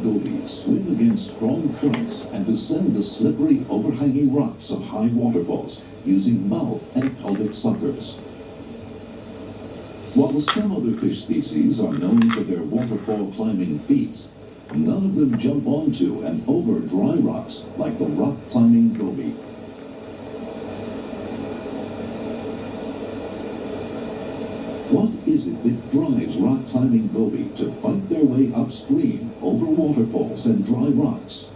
gobies swim against strong currents and descend the slippery, overhanging rocks of high waterfalls using mouth and pelvic suckers. While some other fish species are known for their waterfall climbing feats, none of them jump onto and over dry rocks like the rock climbing goby. What is it that drives rock climbing goby to fight their way upstream over waterfalls and dry rocks?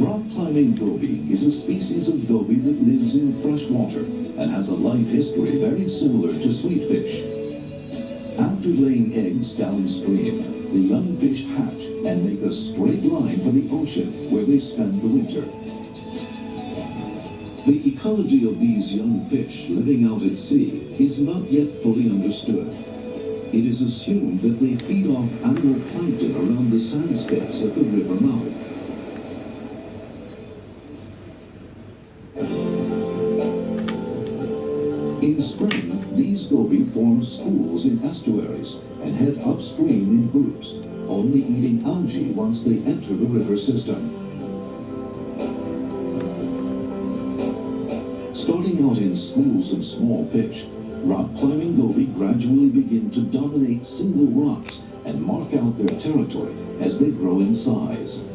Rock climbing goby is a species of goby that lives in fresh water and has a life history very similar to sweetfish. After laying eggs downstream, the young fish hatch and make a straight line for the ocean where they spend the winter. The ecology of these young fish living out at sea is not yet fully understood. It is assumed that they feed off animal plankton around the sand spits at the river mouth. In spring, these goby form schools in estuaries and head upstream in groups, only eating algae once they enter the river system. Starting out in schools of small fish, rock climbing goby gradually begin to dominate single rocks and mark out their territory as they grow in size.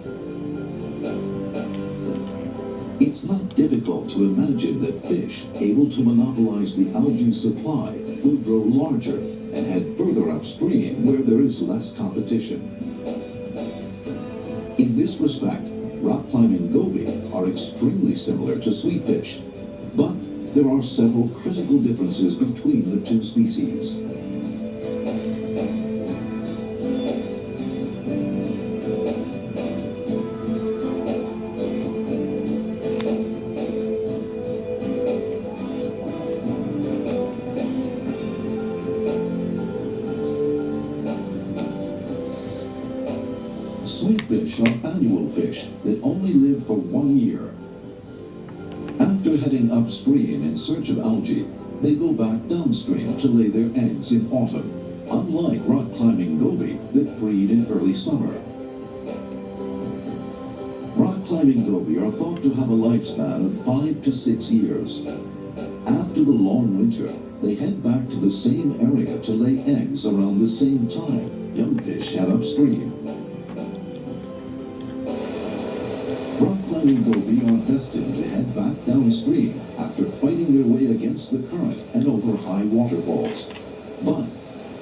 It's not difficult to imagine that fish able to monopolize the algae supply will grow larger and head further upstream where there is less competition. In this respect, rock climbing goby are extremely similar to sweetfish, but there are several critical differences between the two species. Sweetfish are annual fish that only live for 1 year. After heading upstream in search of algae, they go back downstream to lay their eggs in autumn, unlike rock climbing goby that breed in early summer. Rock climbing goby are thought to have a lifespan of 5 to 6 years. After the long winter, they head back to the same area to lay eggs around the same time young fish head upstream. Rock climbing goby are destined to head back downstream after fighting their way against the current and over high waterfalls. But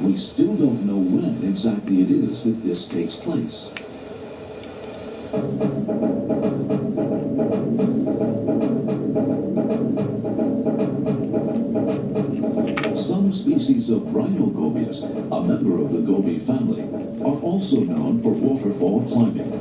we still don't know when exactly it is that this takes place. Some species of rhinogobius, a member of the goby family, are also known for waterfall climbing.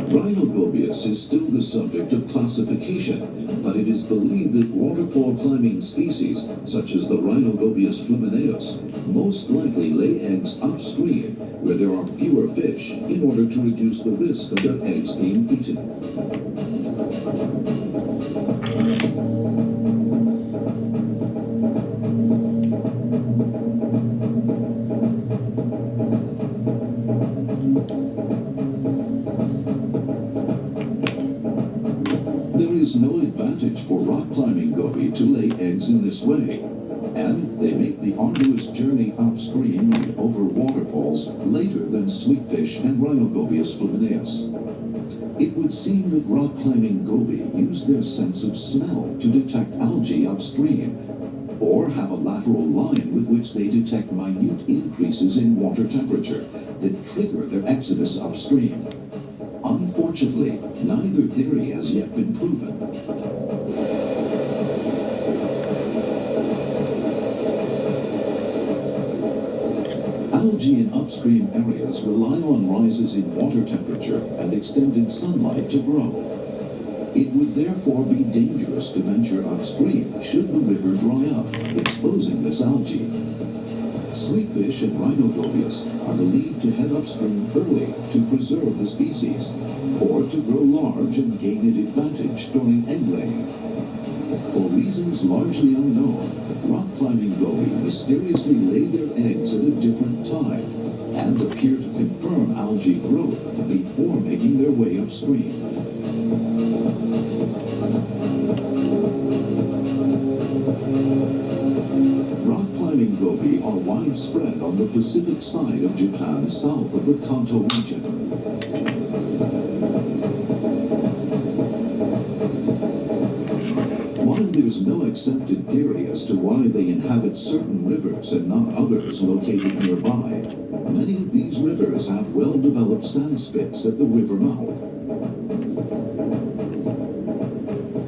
Rhinogobius is still the subject of classification, but it is believed that waterfall climbing species, such as the Rhinogobius flumineus, most likely lay eggs upstream where there are fewer fish in order to reduce the risk of their eggs being eaten. There is no advantage for rock climbing goby to lay eggs in this way, and they make the arduous journey upstream and over waterfalls later than sweetfish and Rhinogobius flumineus. It would seem that rock climbing goby use their sense of smell to detect algae upstream, or have a lateral line with which they detect minute increases in water temperature that trigger their exodus upstream. Unfortunately, neither theory has yet been proven. Algae in upstream areas rely on rises in water temperature and extended sunlight to grow. It would therefore be dangerous to venture upstream should the river dry up, exposing this algae. Sweetfish and rhinogobius are believed to head upstream early to preserve the species, or to grow large and gain an advantage during egg laying. For reasons largely unknown, rock climbing goby mysteriously lay their eggs at a different time and appear to confirm algae growth before making their way upstream. Rock climbing goby are widespread on the Pacific side of Japan south of the Kanto region. While there's no accepted theory as to why they inhabit certain rivers and not others located nearby, many of these rivers have well-developed sand spits at the river mouth.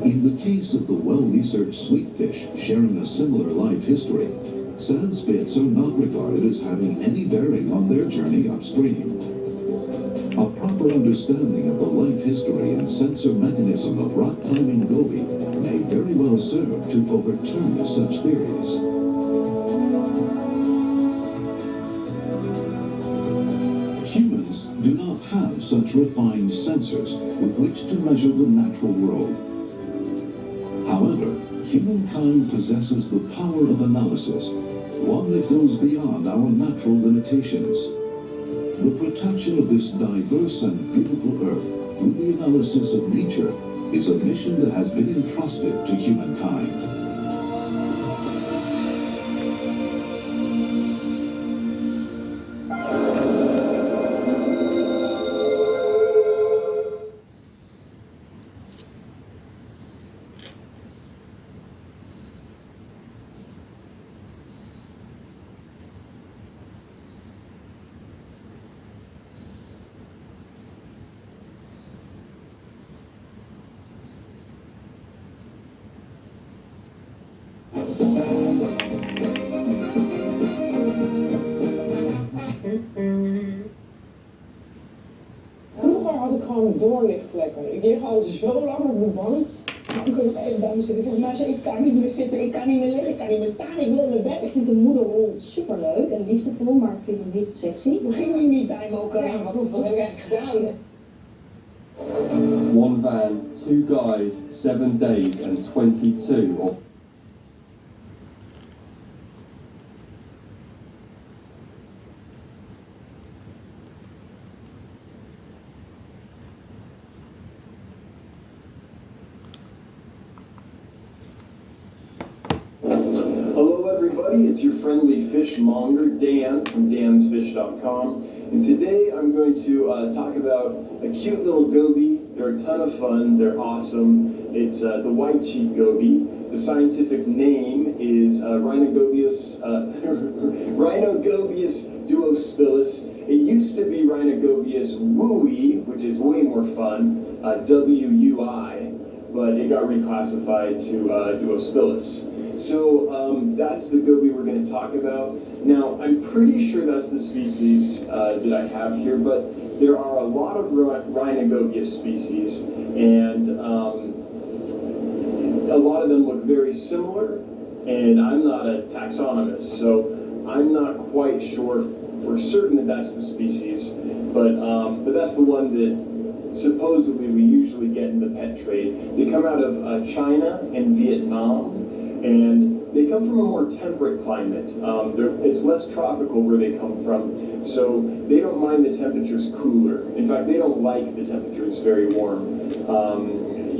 In the case of the well-researched sweetfish sharing a similar life history, sand spits are not regarded as having any bearing on their journey upstream. A proper understanding of the life history and sensor mechanism of rock climbing goby may very well serve to overturn such theories. Humans do not have such refined sensors with which to measure the natural world. However, humankind possesses the power of analysis, one that goes beyond our natural limitations. The protection of this diverse and beautiful Earth through the analysis of nature is a mission that has been entrusted to humankind. Vroeger had ik gewoon een doorlichtplekken. Ik lig al zo lang op de bank. Dan kun ik nog even bij me zitten. Ik zeg, meisje, ik kan niet meer zitten, ik kan niet meer liggen, ik kan niet meer staan, ik wil naar bed. Ik vind de moederrol superleuk en liefdevol, maar ik vind het niet sexy. Begin nu niet bij me ook aan. Ja, wat heb ik eigenlijk gedaan? One van, 2 guys, 7 days and 22 of Hello everybody, it's your friendly fishmonger, Dan from dansfish.com, and today I'm going to talk about a cute little goby. They're a ton of fun, they're awesome. It's the white-cheeked goby. The scientific name is Rhinogobius duospilus. It used to be Rhinogobius wui, which is way more fun, W-U-I, but it got reclassified to duospilus. So that's the goby we're going to talk about. Now, I'm pretty sure that's the species that I have here, but there are a lot of Rhinogobius species, and a lot of them look very similar, and I'm not a taxonomist, so I'm not quite sure for certain that that's the species, but that's the one that supposedly we usually get in the pet trade. They come out of China and Vietnam, and they come from a more temperate climate. It's less tropical where they come from, so they don't mind the temperatures cooler. In fact, they don't like the temperatures very warm.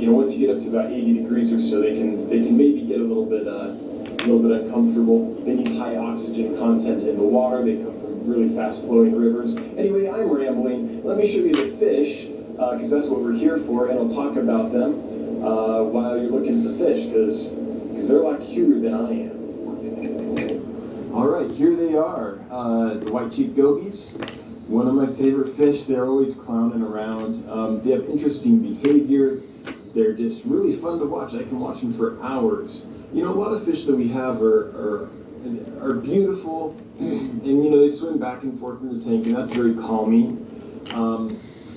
Once you get up to about 80 degrees or so, they can maybe get a little bit uncomfortable. They need high oxygen content in the water. They come from really fast-flowing rivers. Anyway, I'm rambling. Let me show you the fish, because that's what we're here for, and I'll talk about them while you're looking at the fish, because they're a lot cuter than I am. All right, here they are, the white-cheeked gobies. One of my favorite fish. They're always clowning around. They have interesting behavior. They're just really fun to watch. I can watch them for hours. A lot of fish that we have are beautiful, and they swim back and forth in the tank, and that's very calming.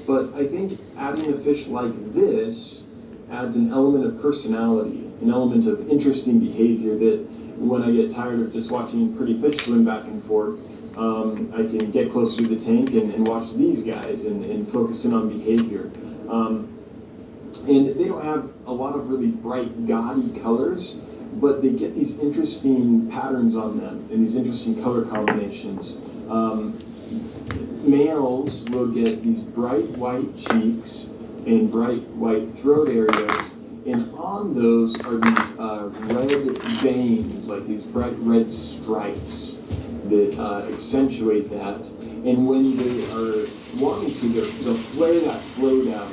But I think adding a fish like this adds an element of personality, an element of interesting behavior that when I get tired of just watching pretty fish swim back and forth, I can get closer to the tank and watch these guys and focus in on behavior. And they don't have a lot of really bright, gaudy colors, but they get these interesting patterns on them and these interesting color combinations. Males will get these bright white cheeks and bright white throat areas, and on those are these red veins, like these bright red stripes that accentuate that. And when they are wanting to, they'll flare that float out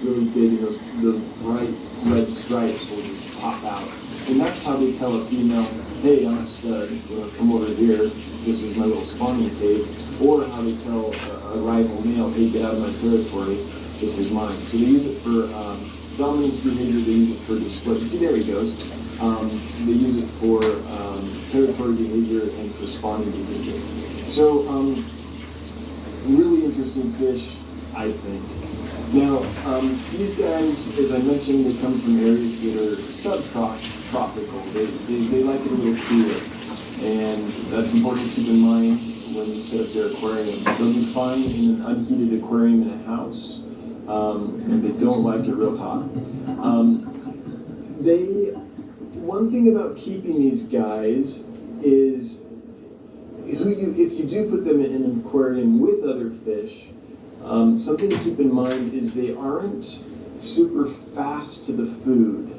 really big, and those bright red stripes will just pop out. And that's how they tell a female, hey, I'm a stud, come over here, this is my little spawning cave. Or how they tell a rival male, hey, get out of my territory, this is mine. So they use it for dominance behavior, they use it for display. See, there he goes. They use it for territory behavior and for spawning behavior. So, really interesting fish, I think. Now, these guys, as I mentioned, they come from areas that are subtropical. They like it a little cooler. And that's important to keep in mind when you set up their aquarium. They'll be fine in an unheated aquarium in a house, and they don't like it real hot. One thing about keeping these guys is if you do put them in an aquarium with other fish, something to keep in mind is they aren't super fast to the food.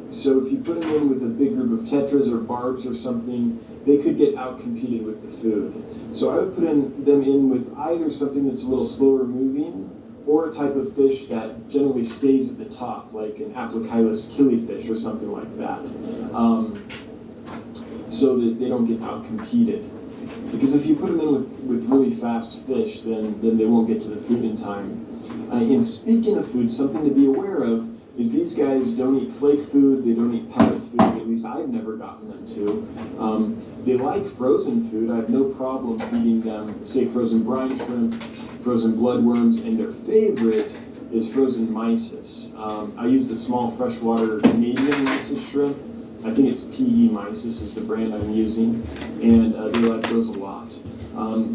So if you put them in with a big group of tetras or barbs or something, they could get out-competed with the food. So I would put them in with either something that's a little slower moving, or a type of fish that generally stays at the top, like an Aplochilus killifish or something like that, so that they don't get out-competed. Because if you put them in with really fast fish, then they won't get to the food in time. And speaking of food, something to be aware of is these guys don't eat flake food, they don't eat pellet food, at least I've never gotten them to. They like frozen food. I have no problem feeding them, say, frozen brine shrimp, frozen bloodworms, and their favorite is frozen mysis. I use the small freshwater Canadian mysis shrimp. I think it's PE mysis is the brand I'm using, and they like those a lot.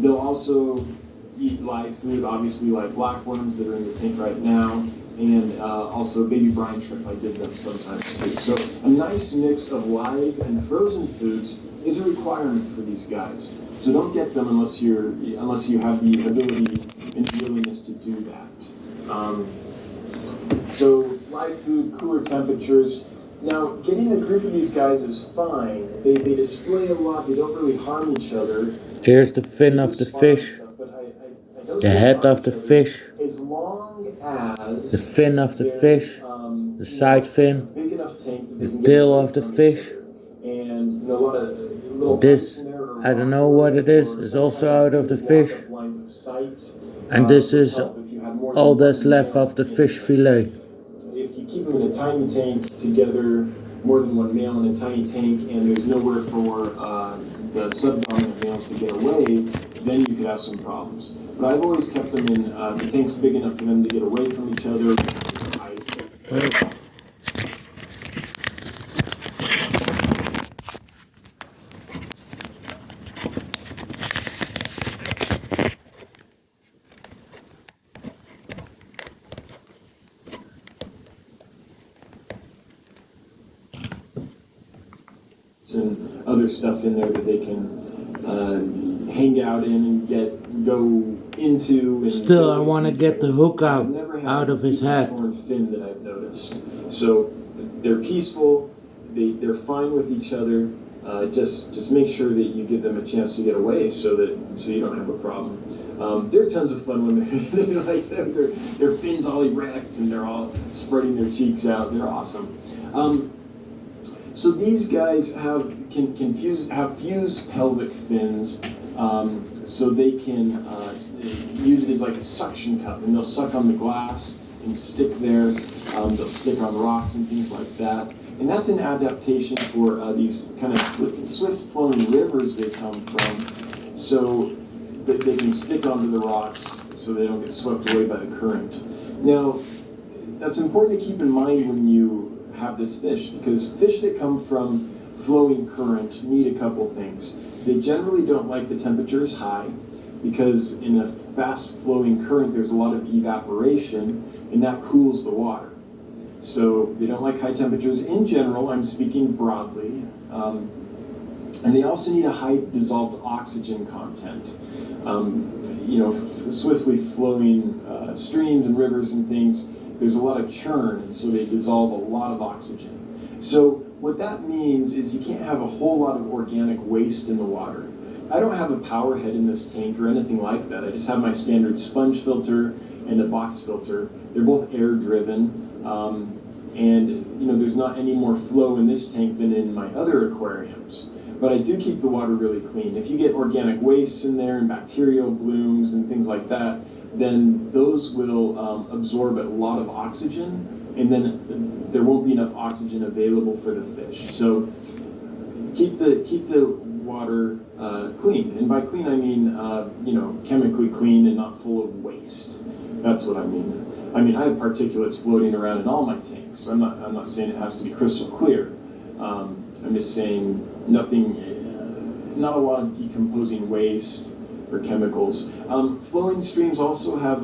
They'll also eat live food, obviously like blackworms that are in the tank right now, and also baby brine shrimp. I give them sometimes too. So a nice mix of live and frozen foods is a requirement for these guys. So don't get them unless you have the ability and the willingness to do that. So live food, cooler temperatures. Now, getting a group of these guys is fine. They display a lot. They don't really harm each other. Here's the fin of the fish, the head of the fish, as long as the fin of the fish, the side fin, the tail of the fish. And a lot of little This, I don't know what it is also out of the fish. And this is all that's left of the fish fillet. If you keep them in a tiny tank together, more than one male in a tiny tank, and there's nowhere for the subdominant males to get away, then you could have some problems. But I've always kept them in the tanks big enough for them to get away from each other. And other stuff in there that they can hang out in and go into. And still, I want to get the hook out of his head. Fin that I've noticed. So they're peaceful. They're fine with each other. Just make sure that you give them a chance to get away, so you don't have a problem. They're tons of fun when they're like their fins all erect and they're all spreading their cheeks out. They're awesome. So these guys have fused pelvic fins, so they can use it as like a suction cup, and they'll suck on the glass and stick there. They'll stick on rocks and things like that, and that's an adaptation for these kind of swift-flowing rivers they come from, so that they can stick onto the rocks so they don't get swept away by the current. Now, that's important to keep in mind when you have this fish, because fish that come from flowing current need a couple things. They generally don't like the temperatures high because in a fast flowing current there's a lot of evaporation and that cools the water. So they don't like high temperatures in general, I'm speaking broadly. And they also need a high dissolved oxygen content. Swiftly flowing streams and rivers and things, there's a lot of churn, and so they dissolve a lot of oxygen. So what that means is you can't have a whole lot of organic waste in the water. I don't have a power head in this tank or anything like that. I just have my standard sponge filter and a box filter. They're both air driven. There's not any more flow in this tank than in my other aquariums. But I do keep the water really clean. If you get organic wastes in there and bacterial blooms and things like that, then those will absorb a lot of oxygen, and then there won't be enough oxygen available for the fish. So keep the water clean, and by clean I mean chemically clean and not full of waste. That's what I mean. I have particulates floating around in all my tanks. So I'm not saying it has to be crystal clear. I'm just saying not a lot of decomposing waste or chemicals. Flowing streams also have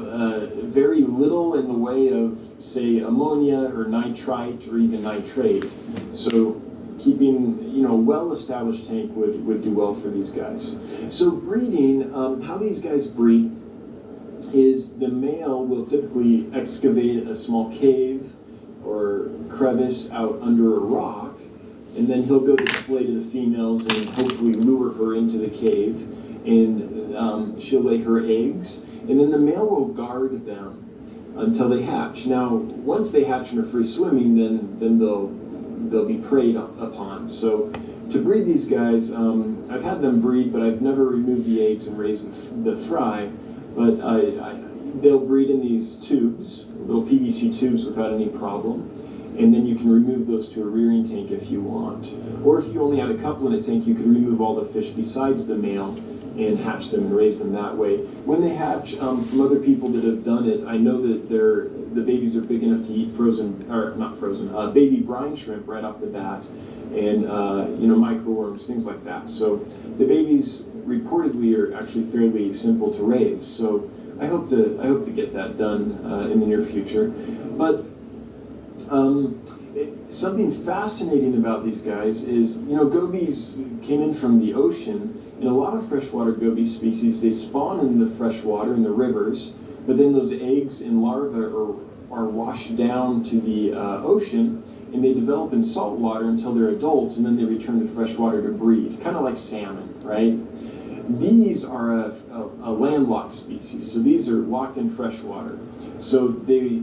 very little in the way of, say, ammonia or nitrite or even nitrate. So keeping a well-established tank would do well for these guys. So breeding, how these guys breed is the male will typically excavate a small cave or crevice out under a rock, and then he'll go display to the females and hopefully lure her into the cave, and she'll lay her eggs, and then the male will guard them until they hatch. Now, once they hatch and are free swimming, then they'll be preyed upon. So to breed these guys, I've had them breed, but I've never removed the eggs and raised the fry. But they'll breed in these tubes, little PVC tubes, without any problem. And then you can remove those to a rearing tank if you want. Or if you only had a couple in a tank, you could remove all the fish besides the male and hatch them and raise them that way. When they hatch, from other people that have done it, I know that the babies are big enough to eat baby brine shrimp right off the bat, and microworms, things like that. So the babies reportedly are actually fairly simple to raise. So I hope to get that done in the near future. But something fascinating about these guys is, gobies came in from the ocean, and a lot of freshwater goby species, they spawn in the freshwater in the rivers, but then those eggs and larvae are washed down to the ocean, and they develop in salt water until they're adults, and then they return to freshwater to breed, kind of like salmon, right? These are a landlocked species, so these are locked in freshwater. So they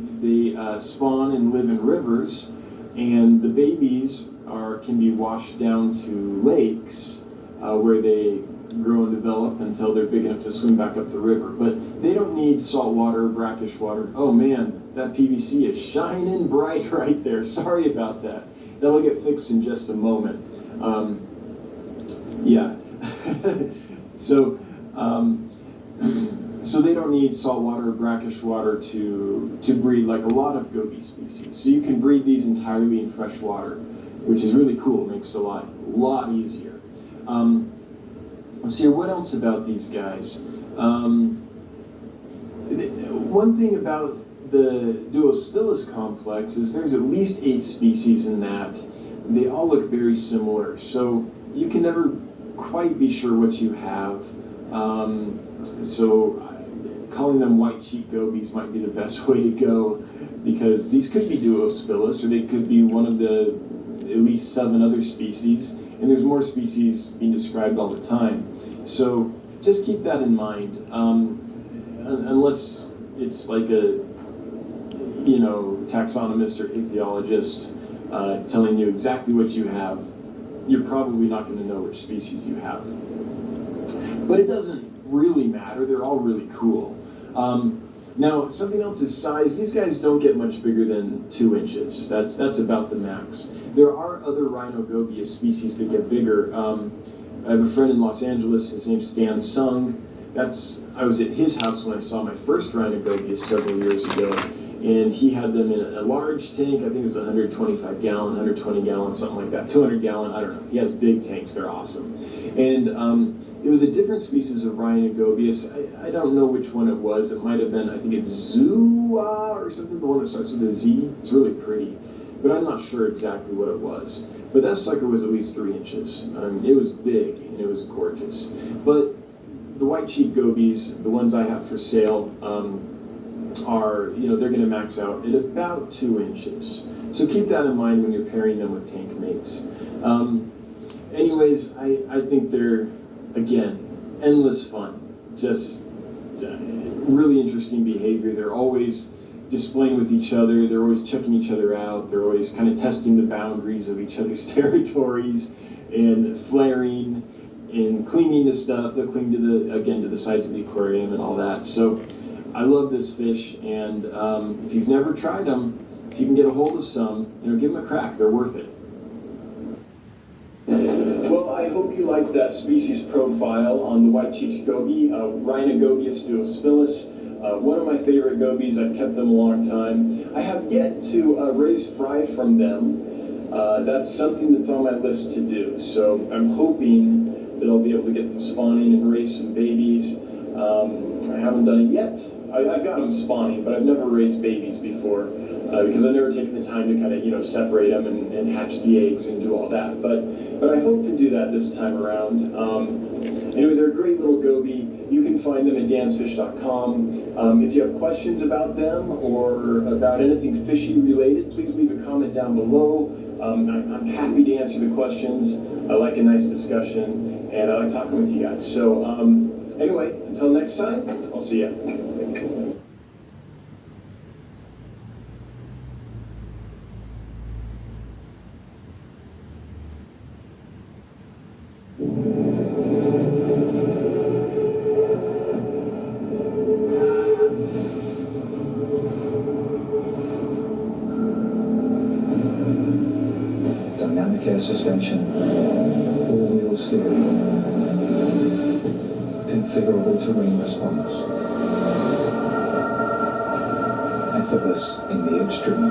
spawn and live in rivers, and the babies can be washed down to lakes where they grow and develop until they're big enough to swim back up the river. But they don't need salt water or brackish water. Oh man, that PVC is shining bright right there. Sorry about that. That'll get fixed in just a moment. So they don't need salt water or brackish water to breed like a lot of goby species. So you can breed these entirely in fresh water, which is really cool. It makes it a lot easier. Let's see, what else about these guys? One thing about the Duospilus complex is there's at least 8 species in that. They all look very similar, so you can never quite be sure what you have. So calling them white cheek gobies might be the best way to go, because these could be Duospilus, or they could be one of the at least 7 other species, and there's more species being described all the time. So just keep that in mind, unless it's like a taxonomist or ichthyologist telling you exactly what you have. You're probably not going to know which species you have. But it doesn't really matter. They're all really cool. Now, something else is size. These guys don't get much bigger than 2 inches. That's about the max. There are other rhinogobius species that get bigger. I have a friend in Los Angeles. His name's Stan Sung. I was at his house when I saw my first rhinogobius several years ago, and he had them in a large tank. I think it was 125 gallon, 120 gallon, something like that, 200 gallon, I don't know. He has big tanks, they're awesome. And it was a different species of Rhino Gobius. I don't know which one it was. It might have been, I think it's Zua or something, the one that starts with a Z. It's really pretty, but I'm not sure exactly what it was. But that sucker was at least 3 inches. It was big and it was gorgeous. But the white-cheeked gobies, the ones I have for sale, are, they're going to max out at about 2 inches. So keep that in mind when you're pairing them with tank mates. Anyways, I think they're, again, endless fun. Just really interesting behavior. They're always displaying with each other. They're always checking each other out. They're always kind of testing the boundaries of each other's territories and flaring and clinging to stuff. They'll cling to the sides of the aquarium and all that. So I love this fish, and if you've never tried them, if you can get a hold of some, give them a crack. They're worth it. Well, I hope you liked that species profile on the white-cheeked goby, Rhinogobius duospilus. One of my favorite gobies. I've kept them a long time. I have yet to raise fry from them. That's something that's on my list to do. So I'm hoping that I'll be able to get them spawning and raise some babies. I haven't done it yet. I've got them spawning, but I've never raised babies before because I've never taken the time to kind of separate them and hatch the eggs and do all that. But I hope to do that this time around. Anyway, they're a great little goby. You can find them at dansfish.com. If you have questions about them or about anything fishy related, please leave a comment down below. I'm happy to answer the questions. I like a nice discussion, and I like talking with you guys. So anyway, until next time, I'll see you. Dynamic air suspension, all-wheel steering, configurable terrain response, effortless in the extreme.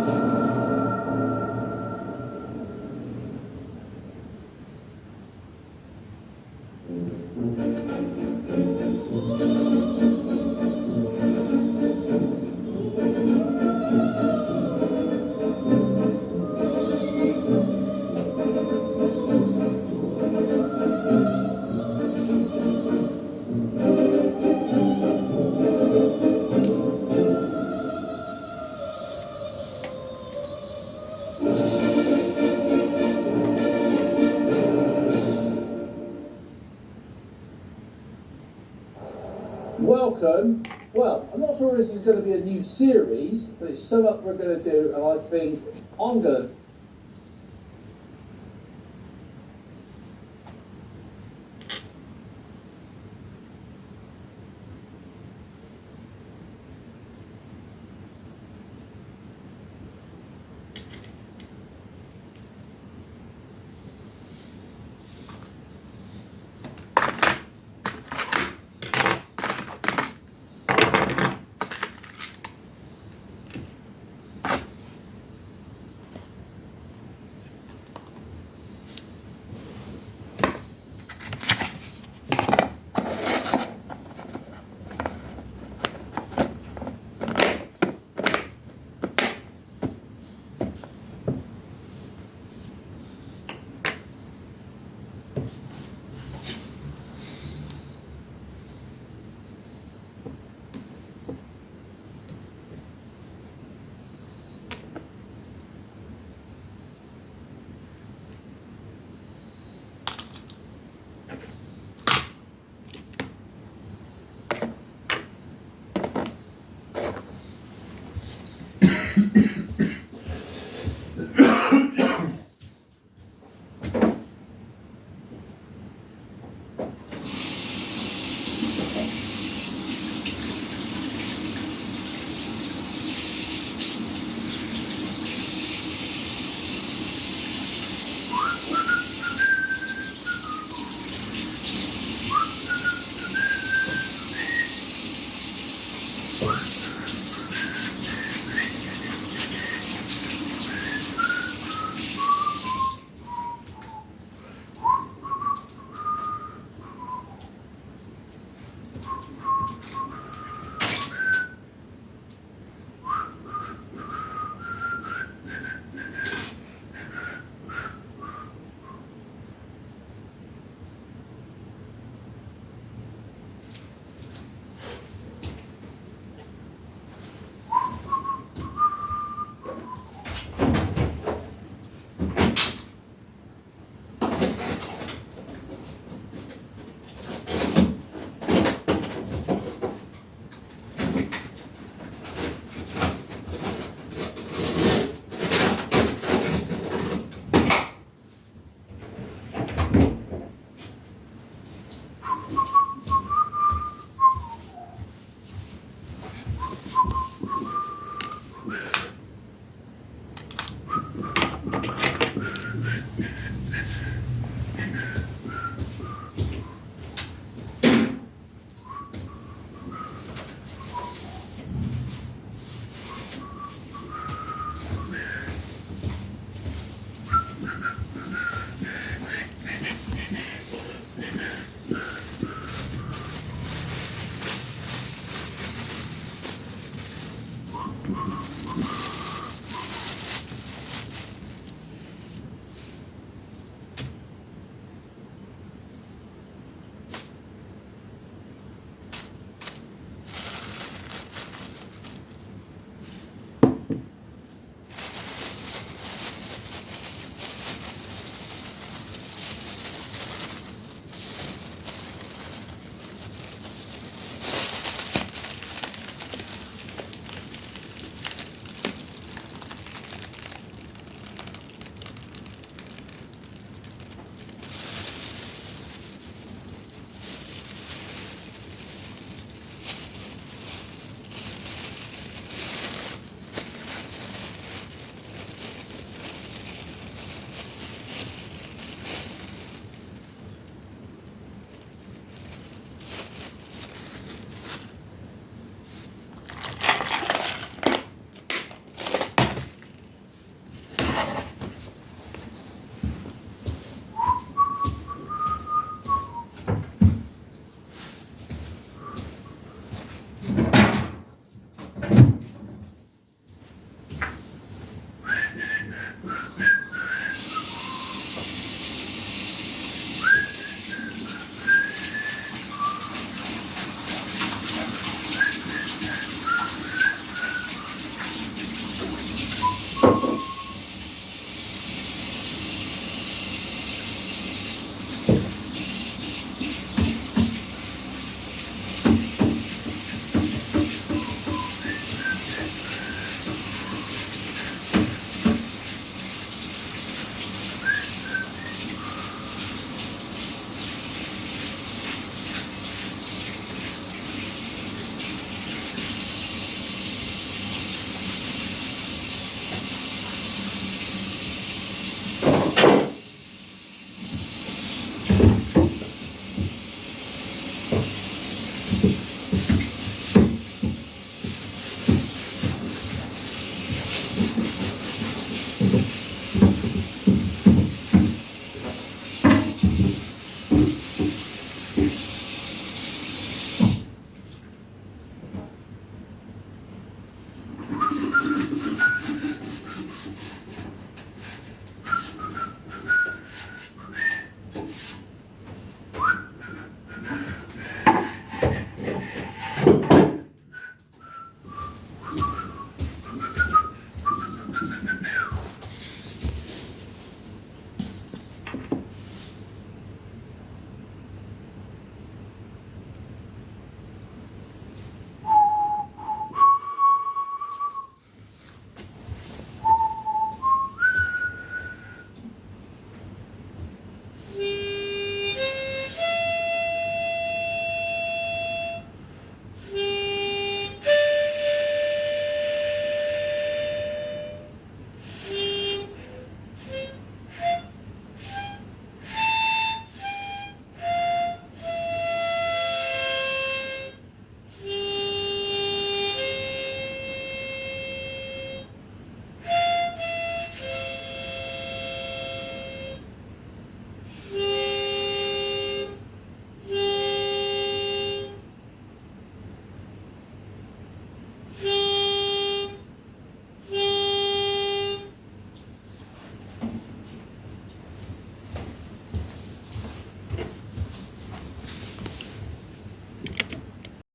Welcome. Well, I'm not sure this is going to be a new series, but it's something we're going to do, and I think I'm going to